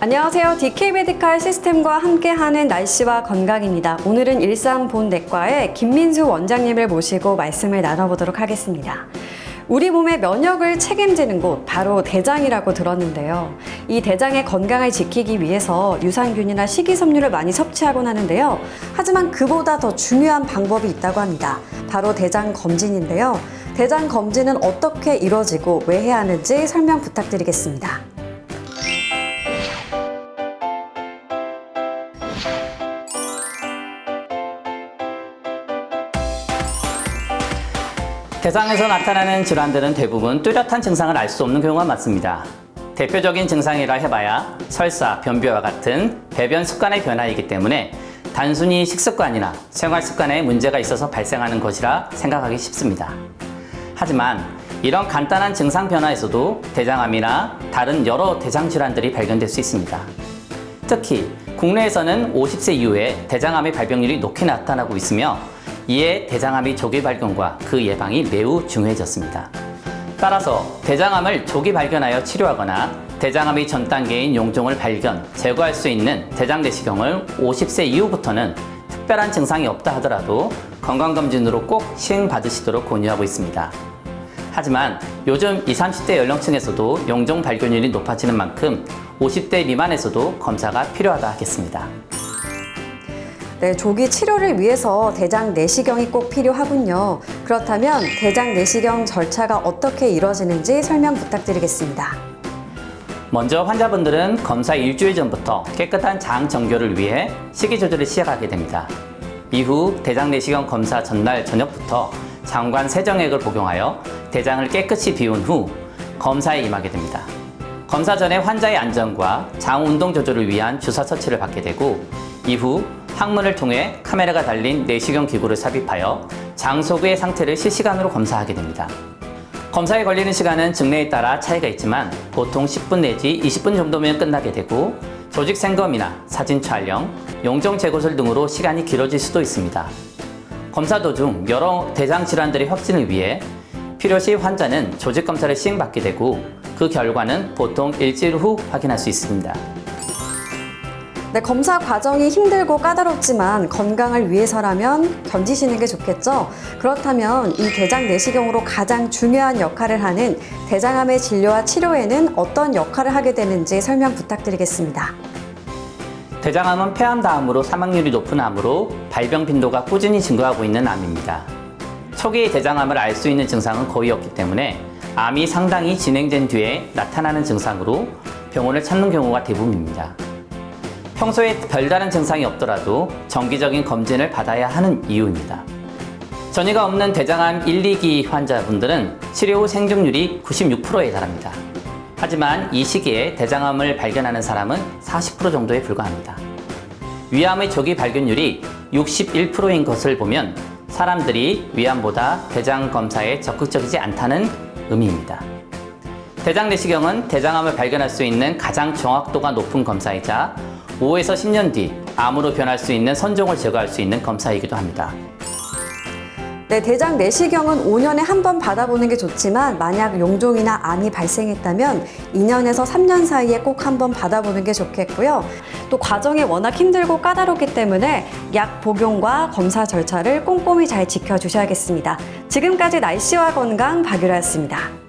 안녕하세요. DK 메디칼 시스템과 함께하는 날씨와 건강입니다. 오늘은 일산본내과의 김민수 원장님을 모시고 말씀을 나눠보도록 하겠습니다. 우리 몸의 면역을 책임지는 곳, 바로 대장이라고 들었는데요. 이 대장의 건강을 지키기 위해서 유산균이나 식이섬유를 많이 섭취하곤 하는데요. 하지만 그보다 더 중요한 방법이 있다고 합니다. 바로 대장 검진인데요. 대장 검진은 어떻게 이루어지고 왜 해야 하는지 설명 부탁드리겠습니다. 대장에서 나타나는 질환들은 대부분 뚜렷한 증상을 알 수 없는 경우가 많습니다. 대표적인 증상이라 해봐야 설사, 변비와 같은 배변 습관의 변화이기 때문에 단순히 식습관이나 생활 습관에 문제가 있어서 발생하는 것이라 생각하기 쉽습니다. 하지만 이런 간단한 증상 변화에서도 대장암이나 다른 여러 대장 질환들이 발견될 수 있습니다. 특히 국내에서는 50세 이후에 대장암의 발병률이 높게 나타나고 있으며 이에 대장암의 조기 발견과 그 예방이 매우 중요해졌습니다. 따라서 대장암을 조기 발견하여 치료하거나 대장암의 전 단계인 용종을 발견, 제거할 수 있는 대장 내시경을 50세 이후부터는 특별한 증상이 없다 하더라도 건강검진으로 꼭 시행받으시도록 권유하고 있습니다. 하지만 요즘 20, 30대 연령층에서도 용종 발견율이 높아지는 만큼 50대 미만에서도 검사가 필요하다 하겠습니다. 네, 조기 치료를 위해서 대장 내시경이 꼭 필요하군요. 그렇다면 대장 내시경 절차가 어떻게 이루어지는지 설명 부탁드리겠습니다. 먼저 환자분들은 검사 일주일 전부터 깨끗한 장 정교를 위해 식이 조절을 시작하게 됩니다. 이후 대장 내시경 검사 전날 저녁부터 장관 세정액을 복용하여 대장을 깨끗이 비운 후 검사에 임하게 됩니다. 검사 전에 환자의 안전과 장 운동 조절을 위한 주사 처치를 받게 되고 이후 항문을 통해 카메라가 달린 내시경 기구를 삽입하여 장 속의 상태를 실시간으로 검사하게 됩니다. 검사에 걸리는 시간은 증례에 따라 차이가 있지만 보통 10분 내지 20분 정도면 끝나게 되고 조직 생검이나 사진 촬영, 용종 제거술 등으로 시간이 길어질 수도 있습니다. 검사 도중 여러 대장 질환들의 확진을 위해 필요시 환자는 조직 검사를 시행받게 되고 그 결과는 보통 일주일 후 확인할 수 있습니다. 네, 검사 과정이 힘들고 까다롭지만 건강을 위해서라면 견디시는 게 좋겠죠? 그렇다면 이 대장 내시경으로 가장 중요한 역할을 하는 대장암의 진료와 치료에는 어떤 역할을 하게 되는지 설명 부탁드리겠습니다. 대장암은 폐암 다음으로 사망률이 높은 암으로 발병 빈도가 꾸준히 증가하고 있는 암입니다. 초기에 대장암을 알 수 있는 증상은 거의 없기 때문에 암이 상당히 진행된 뒤에 나타나는 증상으로 병원을 찾는 경우가 대부분입니다. 평소에 별다른 증상이 없더라도 정기적인 검진을 받아야 하는 이유입니다. 전이가 없는 대장암 1, 2기 환자분들은 치료 후 생존율이 96%에 달합니다. 하지만 이 시기에 대장암을 발견하는 사람은 40% 정도에 불과합니다. 위암의 조기 발견율이 61%인 것을 보면 사람들이 위암보다 대장 검사에 적극적이지 않다는 의미입니다. 대장 내시경은 대장암을 발견할 수 있는 가장 정확도가 높은 검사이자 5에서 10년 뒤 암으로 변할 수 있는 선종을 제거할 수 있는 검사이기도 합니다. 네, 대장 내시경은 5년에 한 번 받아보는 게 좋지만 만약 용종이나 암이 발생했다면 2년에서 3년 사이에 꼭 한 번 받아보는 게 좋겠고요. 또 과정이 워낙 힘들고 까다롭기 때문에 약 복용과 검사 절차를 꼼꼼히 잘 지켜주셔야겠습니다. 지금까지 날씨와 건강 박유라였습니다.